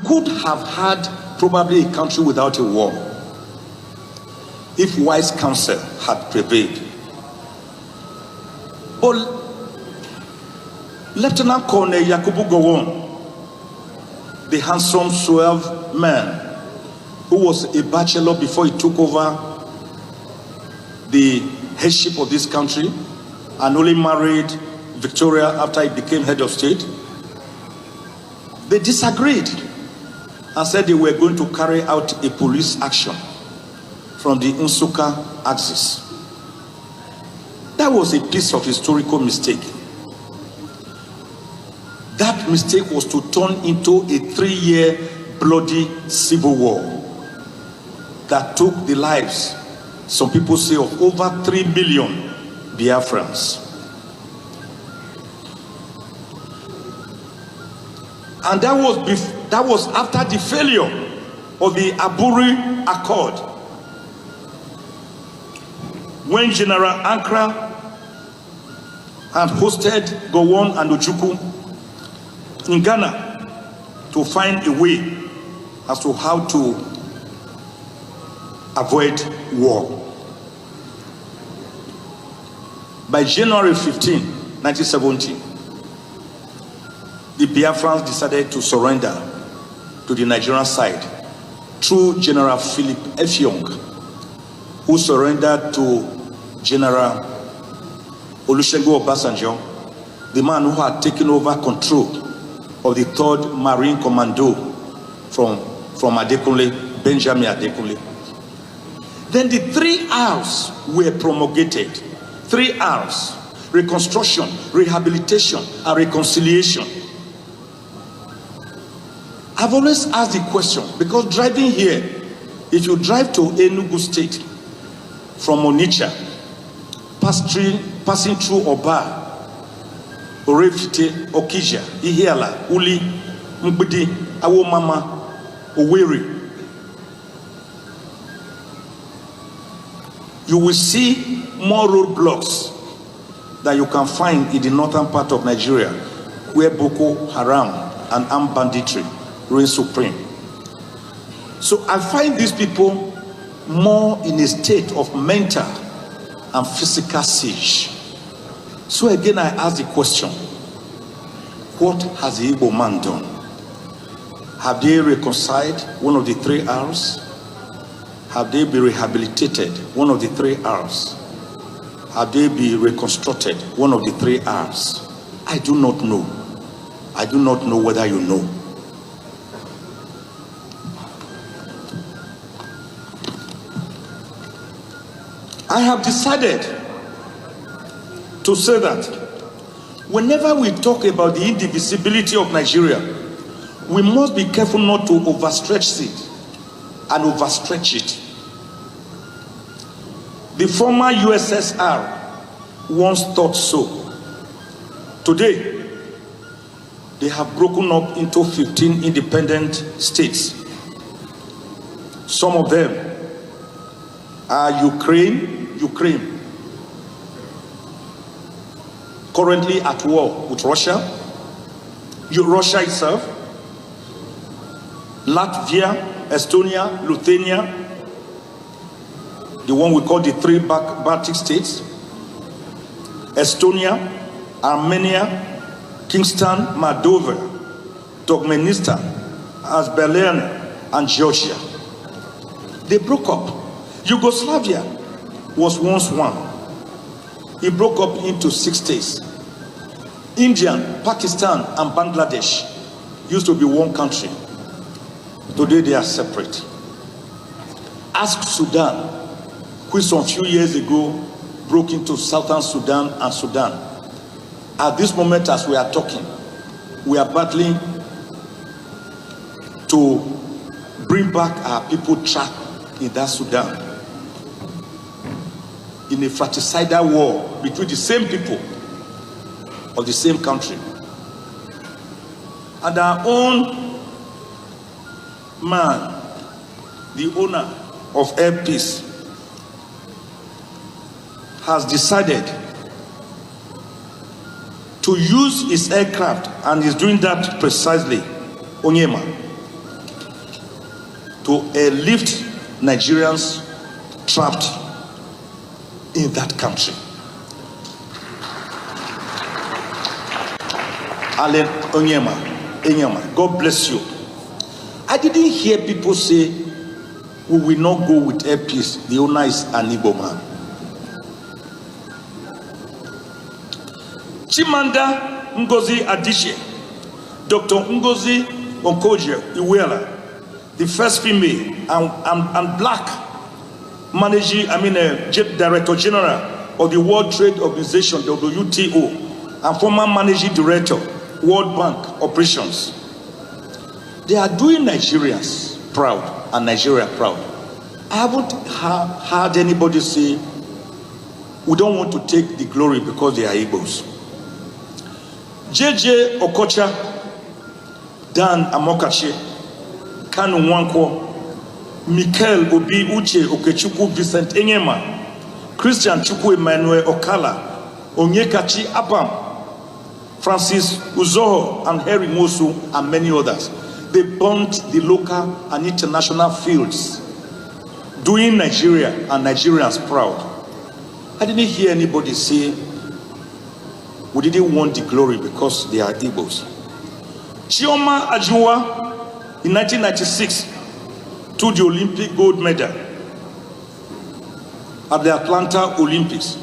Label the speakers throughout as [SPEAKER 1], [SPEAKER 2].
[SPEAKER 1] Could have had probably a country without a war if wise counsel had prevailed. But Lieutenant Colonel Yakubu Gowon, the handsome, suave man who was a bachelor before he took over the headship of this country and only married Victoria after he became head of state, they disagreed and said they were going to carry out a police action from the Nsukka axis. That was a piece of historical mistake. That mistake was to turn into a 3-year bloody civil war that took the lives, some people say, of over 3 million Biafrans. And that was after the failure of the Aburi Accord, when General Ankara had hosted Gowon and Ojukwu in Ghana to find a way as to how to avoid war. By January 15, 1970, the Biafrans decided to surrender to the Nigerian side through General Philip Effiong, who surrendered to General Olusegun Obasanjo, the man who had taken over control of the 3rd Marine Commando from Adekunle, Benjamin Adekunle. Then the 3 R's were promulgated. 3 R's: reconstruction, rehabilitation, and reconciliation. I've always asked the question, because driving here, if you drive to Enugu State from Onitsha, passing through Oba, Orefite, Okija, Ihiala, Uli, Mbidi, Awomama, Owerri, you will see more roadblocks that you can find in the northern part of Nigeria, where Boko Haram and armed banditry reign supreme. So I find these people more in a state of mental and physical siege. So again, I ask the question, what has the Igbo man done? Have they reconciled one of the 3 R's? Have they been rehabilitated, one of the 3 R's? Have they been reconstructed, one of the 3 R's? I do not know. I do not know whether you know. I have decided to say that whenever we talk about the indivisibility of Nigeria, we must be careful not to overstretch it and overstretch it. The former USSR once thought so. Today, they have broken up into 15 independent states. Some of them are Ukraine, currently at war with Russia, Russia itself, Latvia, Estonia, Lithuania, the one we call the 3 Baltic states, Estonia, Armenia, Kingston, Moldova, Turkmenistan, Azerbaijan, and Georgia. They broke up. Yugoslavia was once one. It broke up into 6 states. India, Pakistan, and Bangladesh used to be one country. Today they are separate. Ask Sudan, which some few years ago broke into Southern Sudan and Sudan. At this moment, as we are talking, we are battling to bring back our people trapped in that Sudan, in a fratricidal war between the same people of the same country. And our own man, the owner of Air Peace, has decided to use his aircraft, and is doing that precisely, Onyema, to airlift Nigerians trapped in that country. Alan Onyema, God bless you. I didn't hear people say, we will not go with air peace. The owner is an Igbo man. Chimanda Ngozi Adichie, Dr. Ngozi Okonjo-Iweala, the first female and black Director General of the World Trade Organization, WTO, and former Managing Director, World Bank Operations. They are doing Nigerians proud and Nigeria proud. I haven't heard anybody say, we don't want to take the glory because they are Igbos. JJ Okocha, Dan Amokache, Kanu Nwankwo, Michael Obi Uche Okechukwu Vincent Enyema, Christian Chukwu Emmanuel Okala, Onyekachi Abam, Francis Uzoho and Harry Mosu, and many others. They burnt the local and international fields, doing Nigeria and Nigerians proud. I didn't hear anybody say, we didn't want the glory because they are Igbos. Chioma Ajua, in 1996, took the Olympic gold medal at the Atlanta Olympics.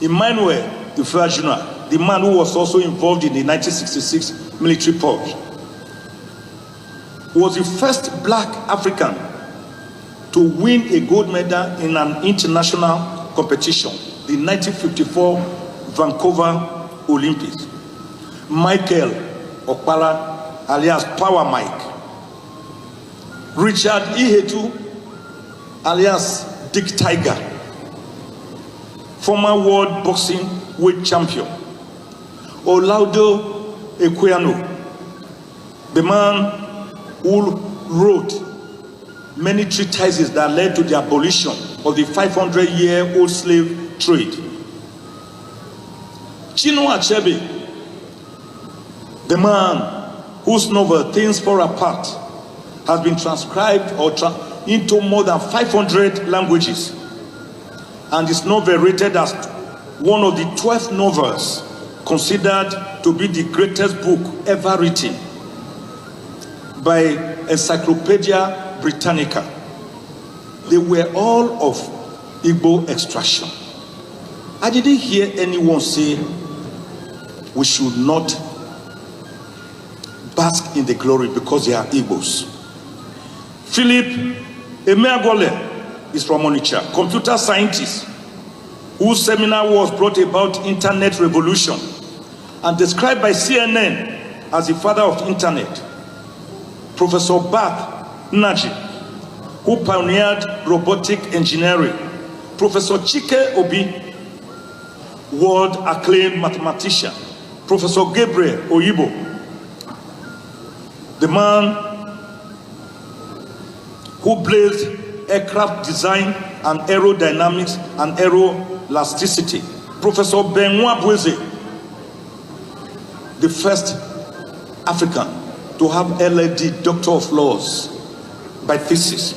[SPEAKER 1] Emmanuel Ifeajuna, the man who was also involved in the 1966 military purge, was the first black African to win a gold medal in an international competition, the 1954 Vancouver Olympics. Michael Okpala, alias Power Mike. Richard Ihetu, alias Dick Tiger, former world boxing weight champion. Olaudo Equiano, the man who wrote many treatises that led to the abolition of the 500-year-old slave trade. Chinua Achebe, the man whose novel Things Fall Apart has been transcribed into more than 500 languages and is novel rated as one of the 12 novels considered to be the greatest book ever written by Encyclopedia Britannica. They were all of Igbo extraction. I didn't hear anyone say we should not bask in the glory because they are Igbos. Philip Emeagwole is from Onitsha, computer scientist whose seminar was brought about internet revolution and described by CNN as the father of internet. Professor Bart Naji, who pioneered robotic engineering. Professor Chike Obi, world acclaimed mathematician. Professor Gabriel Oyibo, the man who blazed aircraft design and aerodynamics and aeroelasticity. Professor Benoit Boueze, the first African to have LLD, Doctor of Laws, by thesis.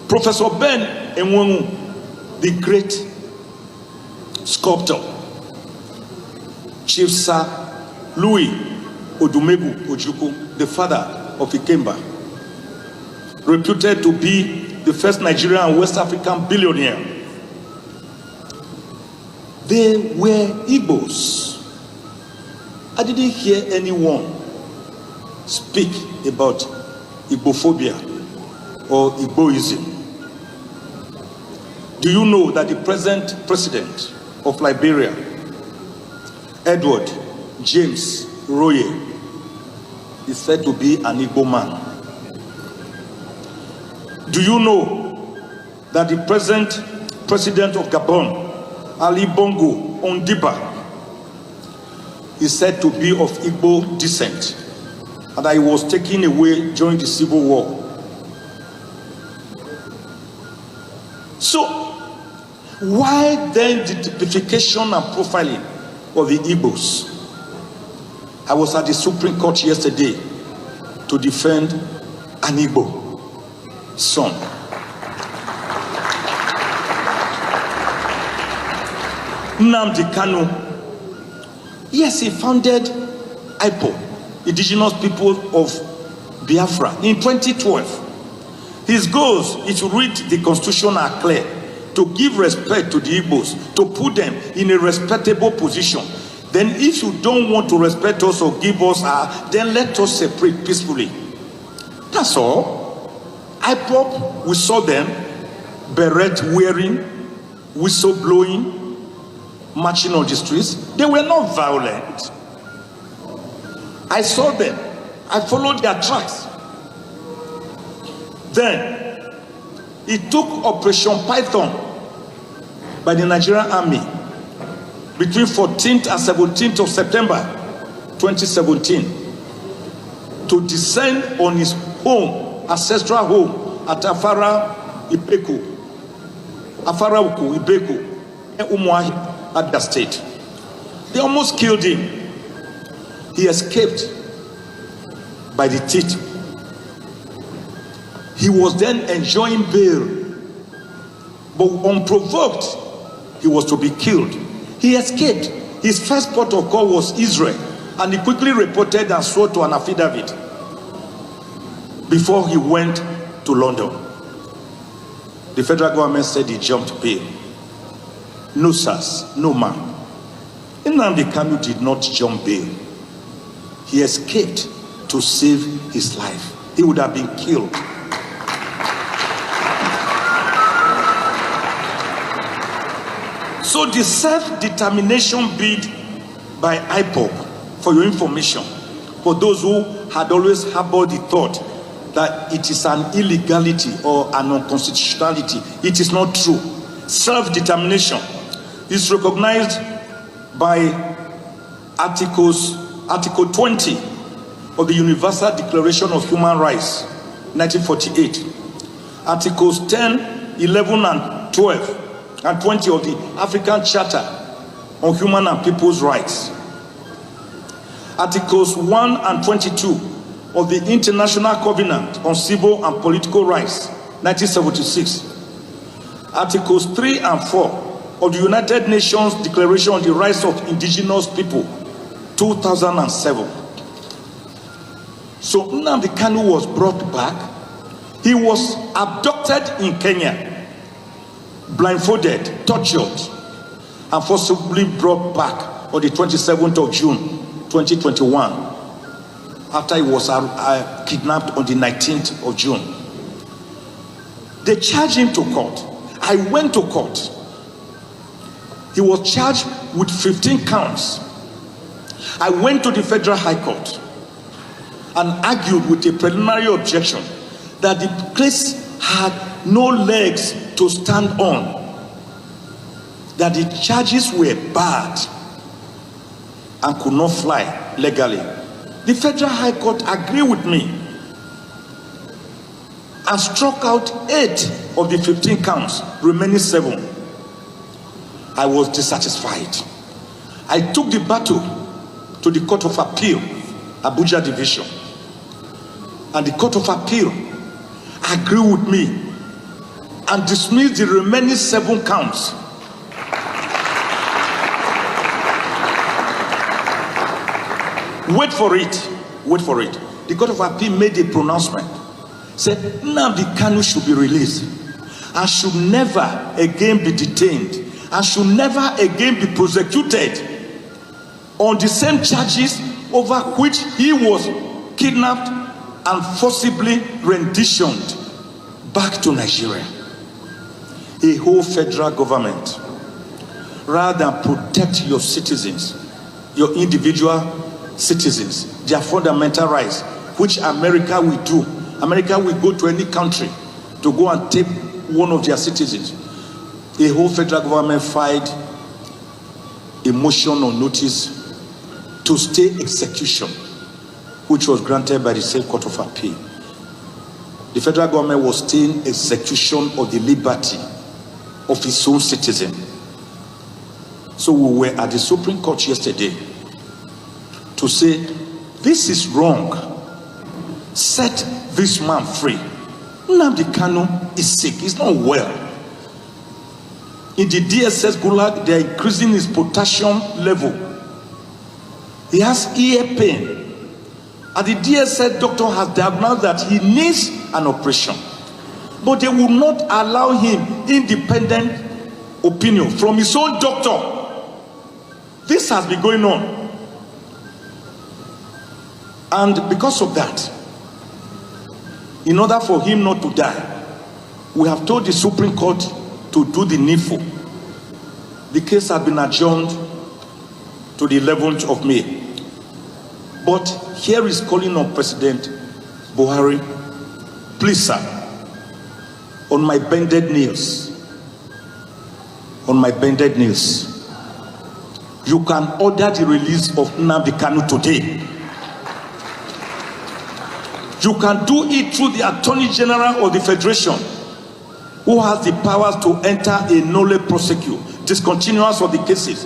[SPEAKER 1] Professor Ben Enwonu, the great sculptor. Chief Sir Louis Odumegu Ojukwu, the father of Ikemba, reputed to be the first Nigerian and West African billionaire. They were Igbos. I didn't hear anyone speak about Igbophobia or Igboism. Do you know that the present president of Liberia, Edward James Roye, is said to be an Igbo man? Do you know that the present president of Gabon, Ali Bongo Ondiba, is said to be of Igbo descent, and that he was taken away during the Civil War? So, why then the typification and profiling of the Igbos? I was at the Supreme Court yesterday to defend an Igbo son. Nnamdi Kanu, yes, he founded IPOB, Indigenous People of Biafra, in 2012. His goals is to read the Constitution are clear, to give respect to the Igbos, to put them in a respectable position. Then if you don't want to respect us or give us then let us separate peacefully. That's all. IPOB, we saw them, beret wearing, whistle blowing, marching on the streets. They were not violent. I saw them. I followed their tracks. Then, it took Operation Python by the Nigerian Army between 14th and 17th of September 2017 to descend on his home, ancestral home at Afara Uku, Ibeku, and Umuahi, Abia State. They almost killed him. He escaped by the teeth. He was then enjoying bail, but unprovoked, he was to be killed. He escaped. His first port of call was Israel, and he quickly reported and swore to an affidavit before he went to London. The federal government said he jumped bail. No, sirs, no man. Nnamdi Kanu did not jump bail. He escaped to save his life. He would have been killed. So the self-determination bid by IPOB, for your information, for those who had always harbored the thought that it is an illegality or an unconstitutionality, it is not true. Self-determination is recognized by Article 20 of the Universal Declaration of Human Rights, 1948. Articles 10, 11, and 12. And 20 of the African Charter on Human and People's Rights. Articles 1 and 22 of the International Covenant on Civil and Political Rights, 1976. Articles 3 and 4 of the United Nations Declaration on the Rights of Indigenous People, 2007. So Nnamdi Kanu was brought back. He was abducted in Kenya, blindfolded, tortured, and forcibly brought back on the 27th of June, 2021, after he was kidnapped on the 19th of June. They charged him to court. I went to court. He was charged with 15 counts. I went to the Federal High Court and argued with a preliminary objection that the case had no legs to stand on, that the charges were bad and could not fly legally. The Federal High Court agreed with me and struck out 8 of the 15 counts, remaining 7. I was dissatisfied. I took the battle to the Court of Appeal, Abuja Division, and the Court of Appeal agreed with me and dismissed the remaining 7 counts. Wait for it. The Court of Appeal made a pronouncement. Said Nnamdi Kanu should be released and should never again be detained and should never again be prosecuted on the same charges over which he was kidnapped and forcibly renditioned back to Nigeria. A whole federal government, rather than protect your citizens, your individual citizens, their fundamental rights, which America will do. America will go to any country to go and take one of their citizens. A whole federal government filed a motion on notice to stay execution, which was granted by the same Court of Appeal. The federal government was staying execution of the liberty of its own citizen. So we were at the Supreme Court yesterday to say, this is wrong. set this man free. Nnamdi Kanu is sick, he's not well. In the DSS gulag, they are increasing his potassium level. He has ear pain. And the DSS doctor has diagnosed that he needs an operation. But they will not allow him independent opinion from his own doctor. This has been going on. And because of that, in order for him not to die, we have told the Supreme Court to do the needful. The case has been adjourned to the 11th of May. But here is calling on President Buhari, please sir, on my bended knees, you can order the release of Nnamdi Kanu today. You can do it through the Attorney General of the Federation, who has the powers to enter a nolle prosecute, discontinuance of the cases.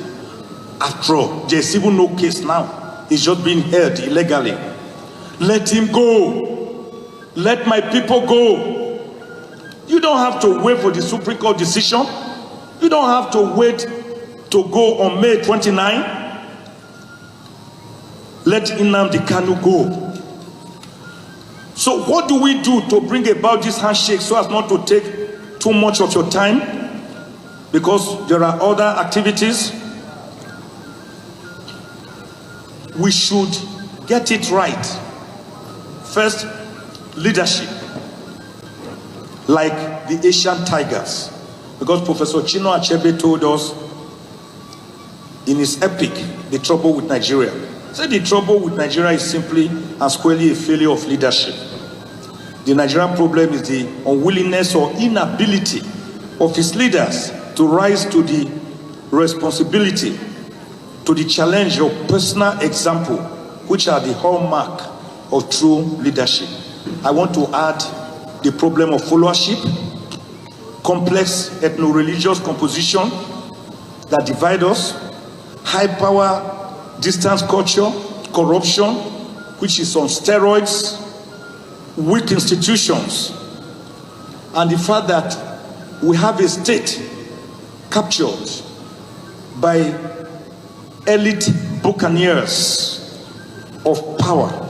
[SPEAKER 1] After all, there's even no case now. It's just being held illegally. Let him go. Let my people go. You don't have to wait for the Supreme Court decision. You don't have to wait to go on May 29. Let Nnamdi Kanu go. So what do we do to bring about this handshake so as not to take too much of your time? Because there are other activities. We should get it right. First, leadership. Like the Asian tigers. Because Professor Chino Achebe told us in his epic, The Trouble with Nigeria. He said the trouble with Nigeria is simply and squarely a failure of leadership. The Nigerian problem is the unwillingness or inability of its leaders to rise to the responsibility, to the challenge of personal example, which are the hallmark of true leadership. I want to add the problem of followership, complex ethno-religious composition that divide us, high power, distance culture, corruption, which is on steroids, weak institutions, and the fact that we have a state captured by elite buccaneers of power.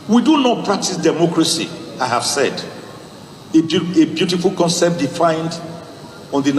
[SPEAKER 1] We do not practice democracy, I have said. A beautiful concept defined on the